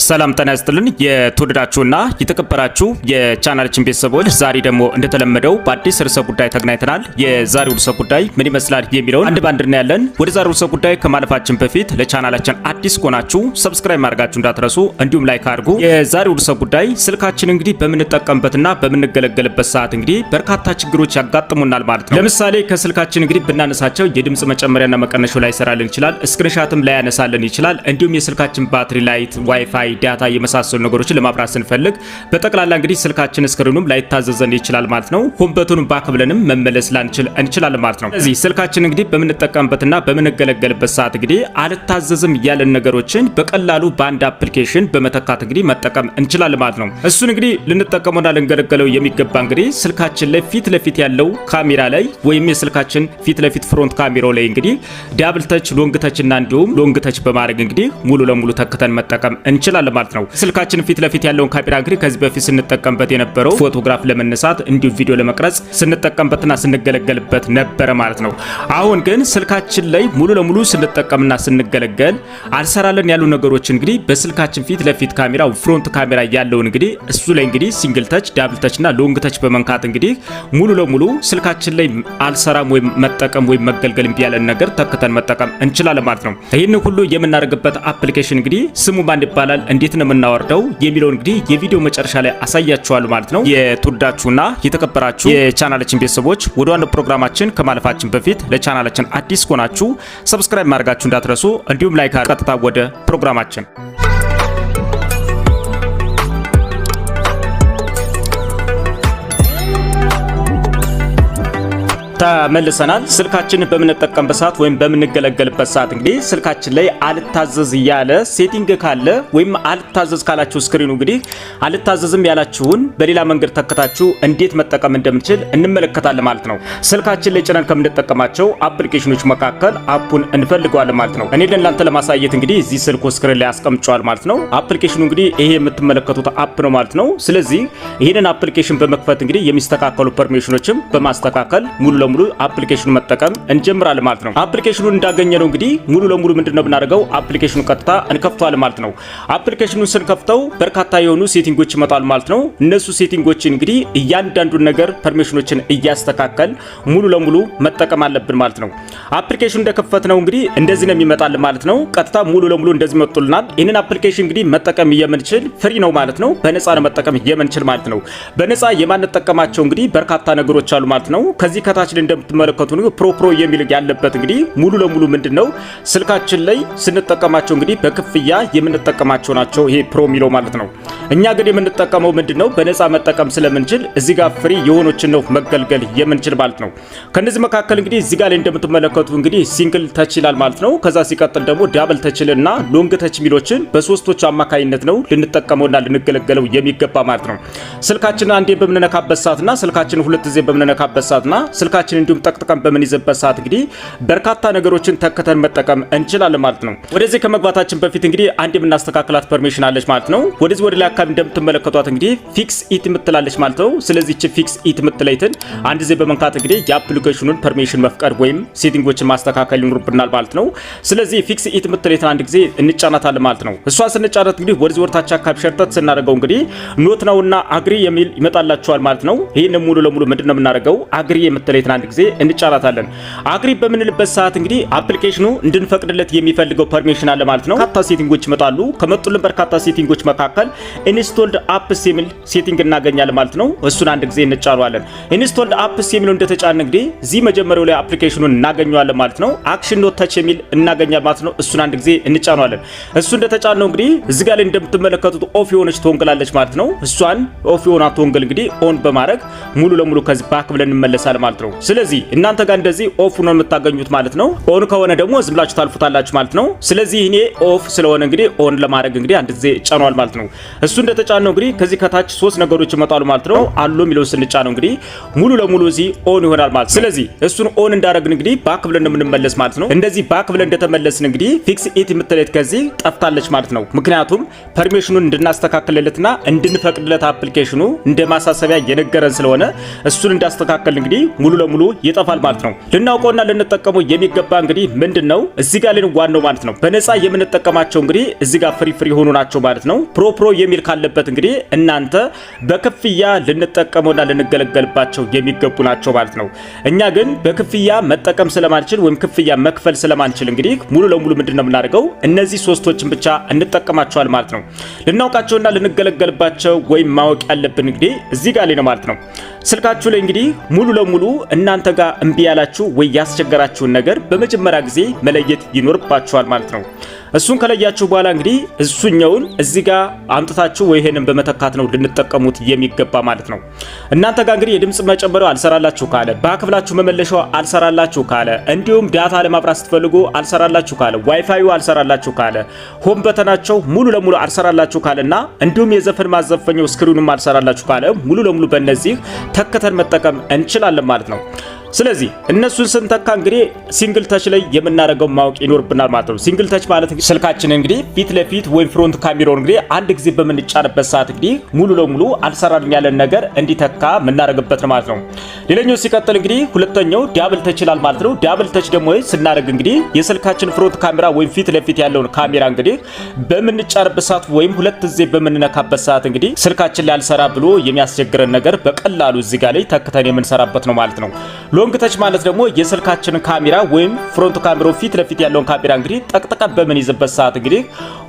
ሰላም ጤና ይስጥልን የተወደዳችሁና የተከበራችሁ የቻናላችን ቤተሰቦች ዛሬ ደግሞ እንደተለመደው በአዲስ ርዕሰ ጉዳይ ተገናኝተናል። የዛሬው ርዕሰ ጉዳይ ምን ይመስላል የሚለውን አንድ ባንድ እናያለን። ወደ ዛሬው ርዕሰ ጉዳይ ከማለፋችን በፊት ለቻናላችን አዲስ ከሆናችሁ ሰብስክራይብ ማድረጋችሁ እንዳትረሱ፣ እንዲሁም ላይክ አድርጉ። የዛሬው ርዕሰ ጉዳይ ስልካችን እንግዲህ በምንጠቀምበትና በምንገለገልበት ሰዓት እንግዲህ በርካታ ችግሮች ያጋጥሙናል ማለት ነው። ለምሳሌ ከስልካችን እንግዲህ ብናነሳቸው የድምጽ መጨመሪያና መቀነሻው ላይ ይሰራልን ይችላል፣ ስክሪንሻትም ላይ ያነሳልን ይችላል። እንዲሁም የስልካችን ባትሪ ላይት፣ ዋይፋይ፣ ዳታ የመሳሰሉ ነገሮችን ለማብራት ስንፈልግ በጠቅላላ እንግዲህ ስልካችን ስክሪኑም ላይታዘዘን ይችላል ማለት ነው። ሆም በተኑን ባክ ብለንም መመለስ እንችላለን ማለት ነው። ስለዚህ ስልካችን እንግዲህ በምንጠቀምበትና በምንገለገልበት ሰዓት እንግዲህ አልታዘዝም ያለን ነገሮችን በቀላሉ በአንድ አፕሊኬሽን በመተካት እንግዲህ መጠቀም እንችላለን ማለት ነው። እሱን እንግዲህ ልንጠቀመውና ልንገለገለው የሚገባ እንግዲህ ስልካችን ላይ ፊት ለፊት ያለው ካሜራ ላይ ወይም የስልካችን ፊት ለፊት ፍሮንት ካሜራው ላይ እንግዲህ ዳብል ተች፣ ሎንግ ተች እና እንዲሁም ሎንግ ተች በማድረግ እንግዲህ ሙሉ ለሙሉ ተክተን መጠቀም እንችላለን ማለት ነው። ስልካችን ፊት ለፊት ያለውን ካሜራ እንግዲህ ከዚህ በፊት ስንጠቀምበት የነበረው ፎቶግራፍ ለመነሳት እንዲሁ ቪዲዮ ለመቅረጽ ስንጠቀምበትና ስንገለገልበት ነበር ማለት ነው። አሁን ግን ስልካችን ላይ ሙሉ ለሙሉ ስንጠቀምና ስንገለገል አልሰራለን ያሉ ነገሮች እንግዲህ በስልካችን ፊት ለፊት ካሜራው ፍሮንት ካሜራ ያለውን እንግዲህ እሱ ላይ እንግዲህ ሲንግል ተች፣ ዳብል ተች እና ሎንግ ተች በመንካት እንግዲህ ሙሉ ለሙሉ ስልካችን ላይ አልሰራም ወይም መጠቀም ወይም መገልገል እምቢ ያለን ነገር ተክተን መጠቀም እንችላለን ማለት ነው። ይህን ሁሉ የምናደርግበት አፕሊኬሽን እንግዲህ ስሙ ማን ይባላል፣ እንዴት ነው የምናወርደው የሚለው እንግዲህ የቪዲዮ መጨረሻ ላይ አሳያችኋለሁ ማለት ነው። የተወዳችሁና የተከበራችሁ የቻናላችን ቤተሰቦች ወደ ዋናው ፕሮግራማችን ከማለፋችን በፊት ለቻናላችን አዲስ ከሆናችሁ ሰብስክራይብ ማድረጋችሁ እንዳትረሱ፣ እንዲሁም ላይክ ቀጥታ ወደ ፕሮግራማችን ተመልሰናል። ስልካችንን በምንጠቀምበት ሰዓት ወይም በምንገለገልበት ሰዓት እንግዲህ ስልካችን ላይ አልታዘዝ ያለ ሴቲንግ ካለ ወይም አልታዘዝ ካላችሁ ስክሪኑ እንግዲህ አልታዘዝም ያላችሁን በሌላ መንገድ ተከታችሁ እንዴት መጠቀም እንደምንችል እንመለከታለን ማለት ነው። ስልካችን ላይ ጭነን ከምንጠቀማቸው አፕሊኬሽኖች መካከል አፑን እንፈልገዋለን ማለት ነው። እኔ ለእናንተ ለማሳየት እንግዲህ እዚህ ስልኩ ስክሪን ላይ አስቀምጫለሁ ማለት ነው። አፕሊኬሽኑ እንግዲህ ይሄ የምትመለከቱት አፕ ነው ማለት ነው። ስለዚህ ይሄንን አፕሊኬሽን በመክፈት እንግዲህ የሚስተካከሉ ፐርሚሽኖችም በማስተካከል ሙሉ ሙሉ አፕሊኬሽኑ መጠቀም እንጀምራለን ማለት ነው። አፕሊኬሽኑን እንዳገኘነው እንግዲህ ሙሉ ለሙሉ ምንድነው ብናደርገው አፕሊኬሽኑ ቀጥታ እንከፍተዋለን ማለት ነው። አፕሊኬሽኑን ስንከፍተው በርካታ የሆኑ ሴቲንጎች ይመጣሉ ማለት ነው። እነሱ ሴቲንጎችን እንግዲህ እያንዳንዱን ነገር ፐርሚሽኖችን እያስተካከል ሙሉ ለሙሉ መጠቀም አለብን ማለት ነው። አፕሊኬሽኑ እንደከፈትነው እንግዲህ እንደዚህ ነው የሚመጣልን ማለት ነው። ቀጥታ ሙሉ ለሙሉ እንደዚህ መጥቶልናል። ይሄንን አፕሊኬሽን እንግዲህ መጠቀም የምንችል ፍሪ ነው ማለት ነው። በነፃ ነው መጠቀም የምንችል ማለት ነው። በነፃ የማንጠቀማቸው እንግዲህ በርካታ ነገሮች አሉ ማለት ነው። ከዚህ ከታች እንደምትመለከቱ ነው ፕሮ የሚል ያለበት እንግዲህ ሙሉ ለሙሉ ምንድነው ስልካችን ላይ ስንጠቀማቸው እንግዲህ በክፍያ የምንጠቀማቸው ናቸው። ይሄ ፕሮ የሚለው ማለት ነው። እኛ ግን የምንጠቀመው ምንድነው በነፃ መጠቀም ስለምንችል እዚህ ጋር ፍሪ የሆኖችን ነው መገልገል የምንችል ማለት ነው። ከነዚህ መካከል እንግዲህ እዚህ ጋር ላይ እንደምትመለከቱ እንግዲህ ሲንግል ተች ይላል ማለት ነው። ከዛ ሲቀጥል ደግሞ ዳብል ተች እና ሎንግ ተች ሚሎችን በሶስቶች አማካይነት ነው ልንጠቀመውና ልንገለገለው የሚገባ ማለት ነው። ስልካችን አንዴ በምንነካበት ሰዓትና ስልካችን ሁለት ጊዜ በምንነካበት ሰዓትና ስልካችን እንዲሁም ጠቅጥቀን በምንይዝበት ሰዓት እንግዲህ በርካታ ነገሮችን ተከተን መጠቀም እንችላለን ማለት ነው። ወደዚህ ከመግባታችን በፊት እንግዲህ አንድ የምናስተካክላት ፐርሚሽን አለች ማለት ነው። ወደዚህ ወደ ላይ አካባቢ እንደምትመለከቷት እንግዲህ ፊክስ ኢት የምትላለች ማለት ነው። ስለዚህ እቺ ፊክስ ኢት የምትለይትን አንድ ጊዜ በመንካት እንግዲህ የአፕሊኬሽኑን ፐርሚሽን መፍቀድ ወይም ሴቲንጎችን ማስተካከል ይኖርብናል ማለት ነው። ስለዚህ ፊክስ ኢት የምትለይትን አንድ ጊዜ እንጫናታለን ማለት ነው። እሷ ስንጫናት እንግዲህ ወደዚህ ወርታች አካባቢ ሸርተት ስናደርገው እንግዲህ ኖት ነውና አግሪ የሚል ይመጣላችኋል ማለት ነው። ይሄን ሙሉ ለሙሉ ምንድነው የምናደርገው አግሪ የምትለይትን አንድ ጊዜ እንጫናታለን። አግሪ በምንልበት ሰዓት እንግዲህ አፕሊኬሽኑ እንድንፈቅድለት የሚፈልገው ፐርሚሽን አለ ማለት ነው። በርካታ ሴቲንጎች ይመጣሉ። ከመጡልን በርካታ ሴቲንጎች መካከል ኢንስቶልድ አፕስ የሚል ሴቲንግ እናገኛለን ማለት ነው። እሱን አንድ ጊዜ እንጫናዋለን። ኢንስቶልድ አፕስ የሚለው እንደተጫነ እንግዲህ እዚህ መጀመሪያው ላይ አፕሊኬሽኑን እናገኘዋለን ማለት ነው። አክሽን ኖት ተች የሚል እናገኛለን ማለት ነው። እሱን አንድ ጊዜ እንጫናዋለን። እሱ እንደተጫነው እንግዲህ እዚህ ጋር ላይ እንደምትመለከቱት ኦፍ የሆነች ትወንግላለች ማለት ነው። እሷን ኦፍ የሆነ ትወንግል እንግዲህ ኦን በማድረግ ሙሉ ለሙሉ ከዚህ ባክ ብለን እንመለሳለን ማለት ነው። ስለዚህ እናንተ ጋር እንደዚህ ኦፍ ነው የምታገኙት ማለት ነው። ኦን ከሆነ ደግሞ ዝም ብላችሁ ታልፉታላችሁ ማለት ነው። ስለዚህ እኔ ኦፍ ስለሆነ እንግዲህ ኦን ለማድረግ እንግዲህ አንድ ጊዜ ጫኗል ማለት ነው። እሱ እንደተጫነው እንግዲህ ከዚህ ከታች ሶስት ነገሮች ይመጣሉ ማለት ነው። አሎ የሚለው ስንጫነው እንግዲህ ሙሉ ለሙሉ እዚህ ኦን ይሆናል ማለት ነው። ስለዚህ እሱን ኦን እንዳደረግን እንግዲህ ባክ ብለን እንደምንመለስ ማለት ነው። እንደዚህ ባክ ብለን እንደተመለስን እንግዲህ ፊክስ ኢት የምትለይት ከዚህ ጠፍታለች ማለት ነው። ምክንያቱም ፐርሚሽኑን እንድናስተካክልለትና እንድንፈቅድለት አፕሊኬሽኑ እንደ ማሳሰቢያ የነገረን ስለሆነ እሱን እንዳስተካከል እንግዲህ ሙሉ ለሙሉ ይጠፋል ማለት ነው። ልናውቀውና ልንጠቀመው የሚገባ እንግዲህ ምንድነው እዚህ ጋር ላይ ዋናው ማለት ነው በነፃ የምንጠቀማቸው እንግዲህ እዚህ ጋር ፍሪ ሆኑ ናቸው ማለት ነው። ፕሮ የሚል ካለበት እንግዲህ እናንተ በክፍያ ልንጠቀመውና ልንገለገልባቸው የሚገቡ ናቸው ማለት ነው። እኛ ግን በክፍያ መጠቀም ስለማንችል ወይም ክፍያ መክፈል ስለማንችል እንግዲህ ሙሉ ለሙሉ ምንድነው የምናደርገው እነዚህ ሶስቶችን ብቻ እንጠቀማቸዋል ማለት ነው። ልናውቃቸውና ልንገለገልባቸው ወይም ማወቅ ያለብን እንግዲህ እዚህ ጋር ላይ ነው ማለት ነው። ስልካችሁ ላይ እንግዲህ ሙሉ ለሙሉ እናንተ ጋር እምቢ ያላችሁ ወይ ያስቸገራችሁን ነገር በመጀመሪያ ጊዜ መለየት ይኖርባችኋል ማለት ነው። እሱን ከለያችሁ በኋላ እንግዲህ እሱኛውን እዚህ ጋር አምጥታችሁ ወይ ይሄንን በመተካት ነው ልንጠቀሙት የሚገባ ማለት ነው። እናንተ ጋር እንግዲህ የድምጽ መጨመሪያው አልሰራላችሁ ካለ፣ ባክብላችሁ መመለሻው አልሰራላችሁ ካለ፣ እንዲሁም ዳታ ለማብራት ስትፈልጉ አልሰራላችሁ ካለ፣ ዋይፋዩ አልሰራላችሁ ካለ፣ ሆም በተናቸው ሙሉ ለሙሉ አልሰራላችሁ ካለና እንዲሁም የዘፈን ማዘፈኛው ስክሪኑም አልሰራላችሁ ካለ ሙሉ ለሙሉ በእነዚህ ተከተን መጠቀም እንችላለን ማለት ነው። ስለዚህ እነሱን ስንተካ እንግዲህ ሲንግል ተች ላይ የምናደርገው ማወቅ ይኖርብናል ማለት ነው። ሲንግል ተች ማለት ስልካችን እንግዲህ ፊት ለፊት ወይም ፍሮንት ካሜራውን እንግዲህ አንድ ጊዜ በምንጫንበት ሰዓት እንግዲህ ሙሉ ለሙሉ አልሰራልኝ ያለን ነገር እንዲተካ የምናደርግበት ነው ማለት ነው። ሌላኛው ሲቀጥል እንግዲህ ሁለተኛው ዳብል ተች ይላል ማለት ነው። ዳብል ተች ደግሞ ስናደርግ እንግዲህ የስልካችን ፍሮንት ካሜራ ወይም ፊት ለፊት ያለውን ካሜራ እንግዲህ በምንጫንበት ሰዓት ወይም ሁለት ጊዜ በምንነካበት ሰዓት እንግዲህ ስልካችን ላይ አልሰራ ብሎ የሚያስቸግረን ነገር በቀላሉ እዚህ ጋር ላይ ተክተን የምንሰራበት ነው ማለት ነው። ሎንግ ተች ማለት ደግሞ የስልካችንን ካሜራ ወይም ፍሮንት ካሜራው ፊት ለፊት ያለውን ካሜራ እንግዲህ ጠቅጥቀን በምንይዝበት ሰዓት እንግዲህ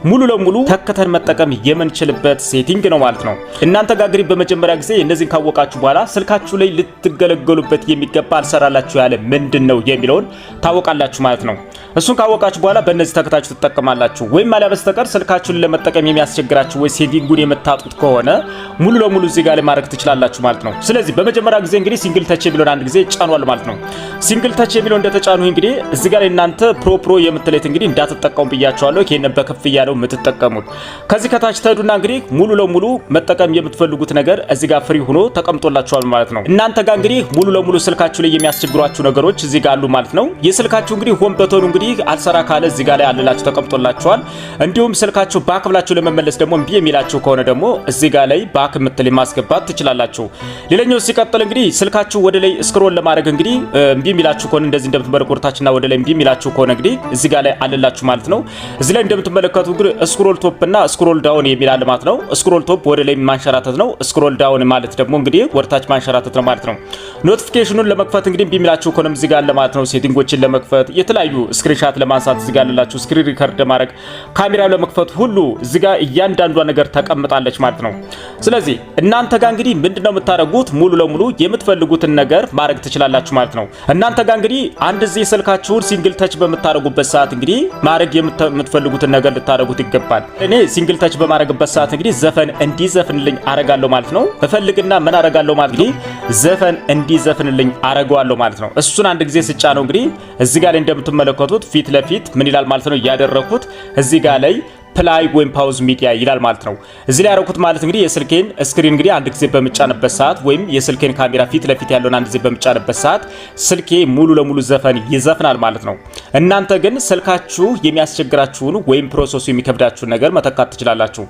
ሙሉ ለሙሉ ተከተን መጠቀም የምንችልበት ሴቲንግ ነው ማለት ነው። እናንተ ጋር እንግዲህ በመጀመሪያ ጊዜ እነዚህን ካወቃችሁ በኋላ ስልካችሁ ላይ ልትገለገሉበት የሚገባ አልሰራላችሁ ያለ ምንድነው የሚለውን ታወቃላችሁ ማለት ነው። እሱን ካወቃችሁ በኋላ በእነዚህ ተከታችሁ ትጠቀማላችሁ። ወይም አለ በስተቀር ስልካችሁን ለመጠቀም የሚያስቸግራችሁ ወይ ሴቲንጉን የምታጡት ከሆነ ሙሉ ለሙሉ እዚህ ጋር ላይ ማድረግ ትችላላችሁ ማለት ነው። ስለዚህ በመጀመሪያ ጊዜ እንግዲህ ሲንግል ተች የሚለውን አንድ ጊዜ ጫኗል ማለት ነው። ሲንግል ተች የሚለው እንደተጫኑ እንግዲህ እዚህ ጋር ላይ እናንተ ፕሮ የምትለይት እንግዲህ እንዳትጠቀሙ ብያችኋለሁ። ይሄንን በክፍያ ነው የምትጠቀሙት። ከዚህ ከታች ተሄዱና እንግዲህ ሙሉ ለሙሉ መጠቀም የምትፈልጉት ነገር እዚህ ጋር ፍሪ ሆኖ ተቀምጦላችኋል ማለት ነው። እናንተ ጋር እንግዲህ ሙሉ ለሙሉ ስልካችሁ ላይ የሚያስቸግሯችሁ ነገሮች እዚህ ጋር አሉ ማለት ነው። የስልካችሁ እንግዲህ ሆም በተኑ እንግዲህ አልሰራ ካለ እዚህ ጋር ላይ አለላችሁ ተቀምጦላችኋል። እንዲሁም ስልካችሁ ባክ ብላችሁ ለመመለስ ደግሞ እምቢ የሚላችሁ ከሆነ ደግሞ እዚህ ጋር ላይ ባክ ምትል ማስገባት ትችላላችሁ። ሌላኛው ሲቀጥል እንግዲህ ስልካችሁ ወደ ላይ ስክሮል ለማድረግ እንግዲህ እምቢ የሚላችሁ ከሆነ እንደዚህ እንደምትመለከቱታችና ወደ ላይ እምቢ የሚላችሁ ከሆነ እንግዲህ እዚህ ጋር ላይ አለላችሁ ማለት ነው። እዚህ ላይ እንደምትመለከቱ እንግዲህ ስክሮል ቶፕ እና ስክሮል ዳውን የሚላል ማለት ነው። ስክሮል ቶፕ ወደ ላይ ማንሸራተት ነው። ስክሮል ዳውን ማለት ደግሞ እንግዲህ ወደታች ማንሸራተት ነው ማለት ነው። ኖቲፊኬሽኑን ለመክፈት እንግዲህ እምቢ የሚላችሁ ከሆነ እዚህ ጋር አለ ማለት ነው። ሴቲንጎችን ለመክፈት የተለያዩ ስክሪንሻት ለማንሳት እዚህ ጋር አለላችሁ። ስክሪን ሪከርድ ለማድረግ ካሜራ ለመክፈት ሁሉ እዚህ ጋር እያንዳንዷ ነገር ተቀምጣለች ማለት ነው። ስለዚህ እናንተ ጋር እንግዲህ ምንድነው የምታደርጉት ሙሉ ለሙሉ የምትፈልጉትን ነገር ማድረግ ትችላላችሁ ማለት ነው። እናንተ ጋር እንግዲህ አንድ ዚህ ስልካችሁን ሲንግል ተች በምታደርጉበት ሰዓት እንግዲህ ማድረግ የምትፈልጉትን ነገር ልታደርጉት ይገባል። እኔ ሲንግል ተች በማድረግበት ሰዓት እንግዲህ ዘፈን እንዲዘፍንልኝ አረጋለሁ ማለት ነው። እፈልግና ምን አረጋለሁ ማለት እንግዲህ ዘፈን እንዲዘፍንልኝ አረጋለሁ ማለት ነው። እሱን አንድ ጊዜ ስጫነው እንግዲህ እዚህ ጋር ላይ እንደምትመለከቱት ፊት ለፊት ምን ይላል ማለት ነው። ያደረኩት እዚህ ጋር ላይ ፕላይ ወይም ፓውዝ ሚዲያ ይላል ማለት ነው። እዚህ ላይ ያረኩት ማለት እንግዲህ የስልኬን ስክሪን እንግዲህ አንድ ጊዜ በመጫንበት ሰዓት ወይም የስልኬን ካሜራ ፊት ለፊት ያለውን አንድ ጊዜ በመጫንበት ሰዓት ስልኬ ሙሉ ለሙሉ ዘፈን ይዘፍናል ማለት ነው። እናንተ ግን ስልካችሁ የሚያስቸግራችሁን ወይም ፕሮሰሱ የሚከብዳችሁን ነገር መተካት ትችላላችሁ።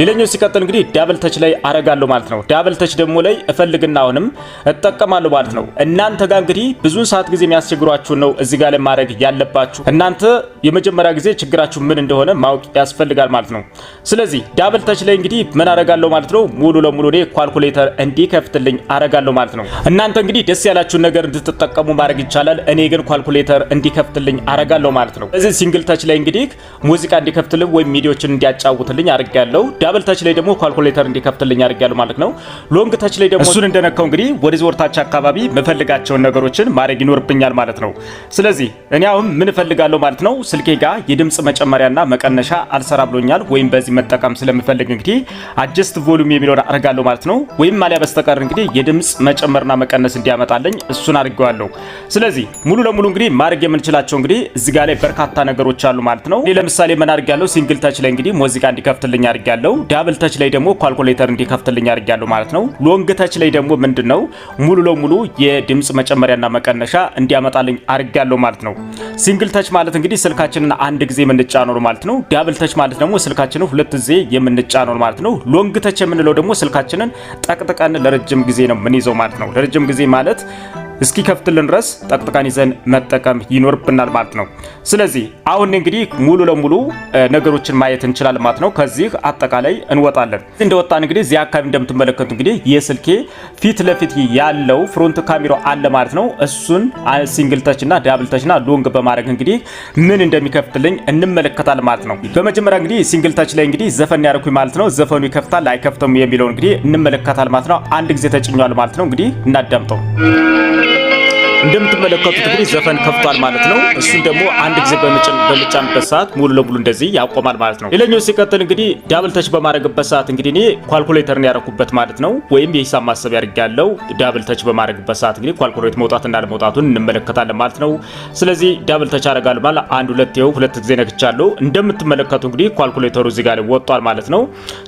ሌላኛው ሲቀጥል እንግዲህ ዳብል ተች ላይ አረጋለሁ ማለት ነው። ዳብል ተች ደግሞ ላይ እፈልግና አሁንም እጠቀማለሁ ማለት ነው። እናንተ ጋር እንግዲህ ብዙን ሰዓት ጊዜ የሚያስቸግሯችሁን ነው እዚህ ጋር ላይ ማድረግ ያለባችሁ። እናንተ የመጀመሪያ ጊዜ ችግራችሁ ምን እንደሆነ ማወቅ ያስፈልጋል ማለት ነው። ስለዚህ ዳብል ተች ላይ እንግዲህ ምን አረጋለሁ ማለት ነው ሙሉ ለሙሉ እኔ ካልኩሌተር እንዲከፍትልኝ አረጋለሁ ማለት ነው። እናንተ እንግዲህ ደስ ያላችሁን ነገር እንድትጠቀሙ ማድረግ ይቻላል። እኔ ግን ካልኩሌተር እንዲከፍትልኝ አረጋለሁ ማለት ነው። ስለዚህ ሲንግል ተች ላይ እንግዲህ ሙዚቃ እንዲከፍትልኝ ወይም ሚዲዮችን እንዲያጫውትልኝ አርጋለሁ። ዳብል ተች ላይ ደግሞ ካልኩሌተር እንዲከፍትልኝ አርጋለሁ ማለት ነው። ሎንግ ተች ላይ ደግሞ እሱን እንደነካው እንግዲህ ወደዚህ ወርታች አካባቢ መፈልጋቸውን ነገሮችን ማድረግ ይኖርብኛል ማለት ነው። ስለዚህ እኔ አሁን ምን ፈልጋለሁ ማለት ነው ስልኬ ጋር የድምጽ መጨመሪያና መቀነሻ አልሰራ ብሎኛል ወይም በዚህ መጠቀም ስለምፈልግ እንግዲህ አጀስት ቮሉም የሚለውን አርጋለሁ ማለት ነው። ወይም ማሊያ በስተቀር እንግዲህ የድምጽ መጨመርና መቀነስ እንዲያመጣልኝ እሱን አርጋለሁ። ስለዚህ ሙሉ ለሙሉ እንግዲህ ማድረግ የምንችላቸው እንግዲህ እዚህ ጋር ላይ በርካታ ነገሮች አሉ ማለት ነው። ለምሳሌ ምን አርጋለሁ ሲንግል ተች ላይ እንግዲህ ሙዚቃ እንዲከፍትልኝ አርጋለሁ። ዳብል ተች ላይ ደግሞ ካልኩሌተር እንዲከፍትልኝ አርጋለሁ ማለት ነው። ሎንግ ተች ላይ ደግሞ ምንድነው ሙሉ ለሙሉ የድምጽ መጨመሪያና መቀነሻ እንዲያመጣልኝ አርጋለሁ ማለት ነው። ሲንግል ተች ማለት እንግዲህ ስልካችንን አንድ ጊዜ የምንጫነው ማለት ነው። ዳብል ተች ማለት ደግሞ ስልካችንን ሁለት ጊዜ የምንጫነው ማለት ነው። ሎንግ ተች የምንለው ደግሞ ስልካችንን ጠቅጥቀን ለረጅም ጊዜ ነው ምን ይዘው ማለት ነው። ለረጅም ጊዜ ማለት እስኪከፍትልን ድረስ ጠቅጥቀን ይዘን መጠቀም ይኖርብናል ማለት ነው። ስለዚህ አሁን እንግዲህ ሙሉ ለሙሉ ነገሮችን ማየት እንችላለን ማለት ነው። ከዚህ አጠቃላይ እንወጣለን። እንደወጣን እንግዲህ እዚህ አካባቢ እንደምትመለከቱ እንግዲህ የስልኬ ፊት ለፊት ያለው ፍሮንት ካሜራው አለ ማለት ነው። እሱን ሲንግል ተች እና ዳብል ተች እና ሎንግ በማድረግ እንግዲህ ምን እንደሚከፍትልኝ እንመለከታለን ማለት ነው። በመጀመሪያ እንግዲህ ሲንግል ተች ላይ እንግዲህ ዘፈን ያደርኩኝ ማለት ነው። ዘፈኑ ይከፍታል አይከፍተም የሚለው እንግዲህ እንመለከታለን ማለት ነው። አንድ ጊዜ ተጭኛል ማለት ነው። እንግዲህ እናዳምጠው። እንደምትመለከቱት እንግዲህ ዘፈን ከፍቷል ማለት ነው። እሱን ደግሞ አንድ ጊዜ በመጫንበት ሰዓት ሙሉ ለሙሉ እንደዚህ ያቆማል ማለት ነው። ሌላኛው ሲቀጥል እንግዲህ ዳብል ተች በማድረግበት ሰዓት እንግዲህ እኔ ኳልኩሌተርን ያደረኩበት ማለት ነው፣ ወይም የሂሳብ ማሰቢያ አድርጌያለሁ። ዳብል ተች በማድረግበት ሰዓት እንግዲህ ኳልኩሌት መውጣት እና አለመውጣቱን እንመለከታለን ማለት ነው። ስለዚህ ዳብል ተች አደርጋለሁ ማለት አንድ ሁለት ጊዜ ነክቻለሁ። እንደምትመለከቱ እንግዲህ ኳልኩሌተሩ እዚህ ጋር ወጥቷል ማለት ነው።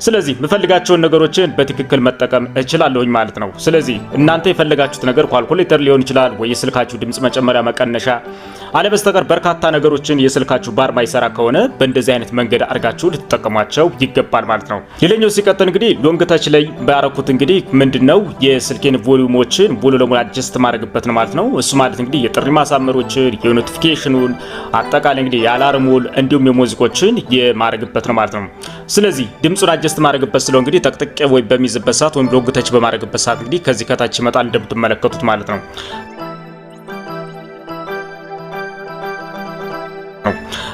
ስለዚህ የምፈልጋቸውን ነገሮችን በትክክል መጠቀም እችላለሁኝ ማለት ነው። ስለዚህ እናንተ የፈለጋችሁት ነገር ኳልኩሌተር ሊሆን ይችላል ወይ የስልካችሁ ድምጽ መጨመሪያ መቀነሻ አለበስተቀር በርካታ ነገሮችን የስልካችሁ ባር ማይሰራ ከሆነ በእንደዚህ አይነት መንገድ አድርጋችሁ ልትጠቀሟቸው ይገባል ማለት ነው። ሌላኛው ሲቀጥል እንግዲህ ሎንግ ታች ላይ ባረኩት እንግዲህ ምንድነው የስልኬን ቮሊዩሞችን ሙሉ ለሙሉ አድጀስት ማድረግበት ነው ማለት ነው። እሱ ማለት እንግዲህ የጥሪ ማሳመሮችን፣ የኖቲፊኬሽኑን፣ አጠቃላይ እንግዲህ የአላርሙን እንዲሁም የሙዚቆችን የማድረግበት ነው ማለት ነው። ስለዚህ ድምጹን አድጀስት ማድረግበት ስለው እንግዲህ ጠቅጥቄ ወይ በሚይዝበት ሰዓት ወይም ሎንግ ታች በማድረግበት ሰዓት እንግዲህ ከዚህ ከታች ይመጣል እንደምትመለከቱት ማለት ነው።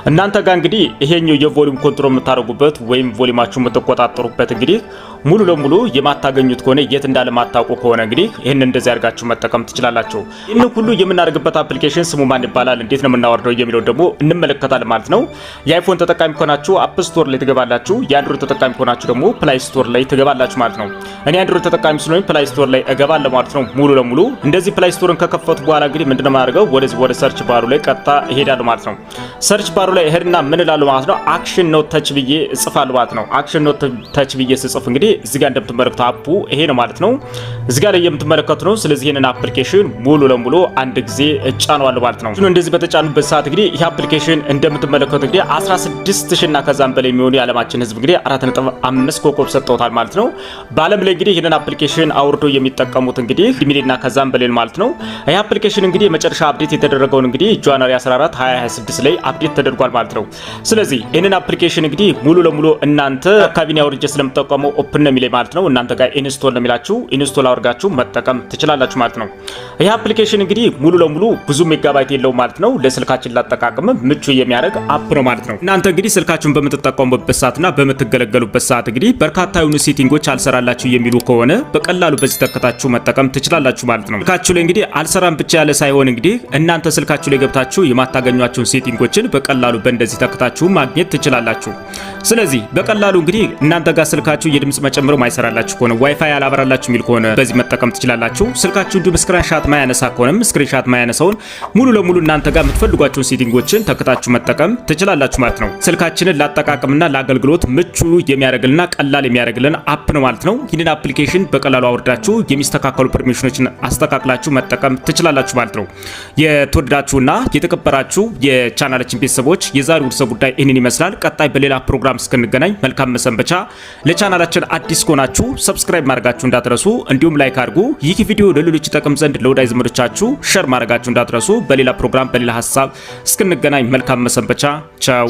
እናንተ ጋር እንግዲህ ይሄኛው የቮሊዩም ኮንትሮል የምታደርጉበት ወይም ቮሊዩማችሁ የምትቆጣጠሩበት እንግዲህ ሙሉ ለሙሉ የማታገኙት ከሆነ የት እንዳለ ማታውቁ ከሆነ እንግዲህ ይሄን እንደዚህ አድርጋችሁ መጠቀም ትችላላችሁ። ይሄን ሁሉ የምናደርግበት አፕሊኬሽን ስሙ ማን ይባላል፣ እንዴት ነው የምናወርደው የሚለው ደግሞ እንመለከታለን ማለት ነው። የአይፎን ተጠቃሚ ከሆናችሁ አፕ ስቶር ላይ ትገባላችሁ። የአንድሮይድ ተጠቃሚ ከሆናችሁ ደግሞ ፕላይ ስቶር ላይ ትገባላችሁ ማለት ነው። እኔ አንድሮይድ ተጠቃሚ ስለሆነ ፕላይ ስቶር ላይ እገባለሁ ማለት ነው። ሙሉ ለሙሉ እንደዚህ ፕላይ ስቶርን ከከፈቱ በኋላ እንግዲህ ምንድነው የማደርገው ወደ ሰርች ባሩ ላይ ቀጥታ እሄዳለሁ ማለት ነው። ሰርች ባሩ ላይ እሄድና ምን እላለሁ ማለት ነው፣ አክሽን ኖት ተች ብዬ እጽፋለሁ ማለት ነው። አክሽን ኖት ተች ብዬ ስጽፍ እንግዲህ እዚህ ጋር እንደምትመለከቱ አፑ ይሄ ነው ማለት ነው። እዚህ ጋር የምትመለከቱ ነው። ስለዚህ ይሄንን አፕሊኬሽን ሙሉ ለሙሉ አንድ ጊዜ እጫነዋለሁ ማለት ነው። እንደዚህ በተጫኑበት ሰዓት እንግዲህ ይሄ አፕሊኬሽን እንደምትመለከቱ እንግዲህ 16000 እና ከዛም በላይ የሚሆኑ የዓለማችን ህዝብ እንግዲህ 4.5 ኮከብ ሰጥተውታል ማለት ነው። በዓለም ላይ እንግዲህ ይሄንን አፕሊኬሽን አውርዶ የሚጠቀሙት እንግዲህ ሚሊዮን እና ከዛም በላይ ማለት ነው። ይሄ አፕሊኬሽን እንግዲህ የመጨረሻ አፕዴት የተደረገውን እንግዲህ ጃንዋሪ 14 2026 ላይ አፕዴት ተደርጓል ማለት ነው። ስለዚህ ይሄንን አፕሊኬሽን እንግዲህ ሙሉ ለሙሉ እናንተ አካባቢን ያወርጄ ስለምጠቀመው ኦፕን ነው የሚለኝ ማለት ነው። እናንተ ጋር ኢንስቶል ነው የሚላችሁ፣ ኢንስቶል አድርጋችሁ መጠቀም ትችላላችሁ ማለት ነው። ይሄ አፕሊኬሽን እንግዲህ ሙሉ ለሙሉ ብዙ ሜጋባይት የለውም ማለት ነው። ለስልካችን ላጠቃቀም ምቹ የሚያደርግ አፕ ነው ማለት ነው። እናንተ እንግዲህ ስልካችሁን በምትጠቀሙበት ሰዓትና በምትገለገሉበት ሰዓት እንግዲህ በርካታ የሆኑ ሴቲንጎች አልሰራላችሁ የሚሉ ከሆነ በቀላሉ በዚህ ተከታችሁ መጠቀም ትችላላችሁ ማለት ነው። ስልካችሁ ላይ እንግዲህ አልሰራም ብቻ ያለ ሳይሆን እንግዲህ እናንተ ስልካችሁ ላይ ገብታችሁ የማታገኟቸውን ሴቲንጎችን በቀላሉ በእንደዚህ ተከታችሁ ማግኘት ትችላላችሁ። ስለዚህ በቀላሉ እንግዲህ እናንተ ጋር ስልካችሁ የድምጽ መጨመር ማይሰራላችሁ ከሆነ ዋይፋይ አላበራላችሁ የሚል ከሆነ በዚህ መጠቀም ትችላላችሁ። ስልካችሁ እንዲሁም ስክሪንሻት ማያነሳ ከሆነም ስክሪንሻት ማያነሳውን ሙሉ ለሙሉ እናንተ ጋር የምትፈልጓቸውን ሴቲንጎችን ተከታችሁ መጠቀም ትችላላችሁ ማለት ነው። ስልካችንን ላጠቃቀምና ለአገልግሎት ምቹ የሚያደርግልና ቀላል የሚያደርግልን አፕ ነው ማለት ነው። ይህንን አፕሊኬሽን በቀላሉ አውርዳችሁ የሚስተካከሉ ፐርሚሽኖችን አስተካክላችሁ መጠቀም ትችላላችሁ ማለት ነው። የተወደዳችሁና የተከበራችሁ የቻናላችን ቤተሰቦች የዛሬው ርዕሰ ጉዳይ ይህንን ይመስላል። ቀጣይ በሌላ ፕሮግራም እስክንገናኝ መልካም መሰንበቻ። ለቻናላችን አዲስ ከሆናችሁ ሰብስክራይብ ማድረጋችሁ እንዳትረሱ፣ እንዲሁም ላይክ አድርጉ። ይህ ቪዲዮ ለሌሎች ይጠቅም ዘንድ ለወዳጅ ዘመዶቻችሁ ሼር ማድረጋችሁ እንዳትረሱ። በሌላ ፕሮግራም በሌላ ሀሳብ እስክንገናኝ መልካም መሰንበቻ። ቻው።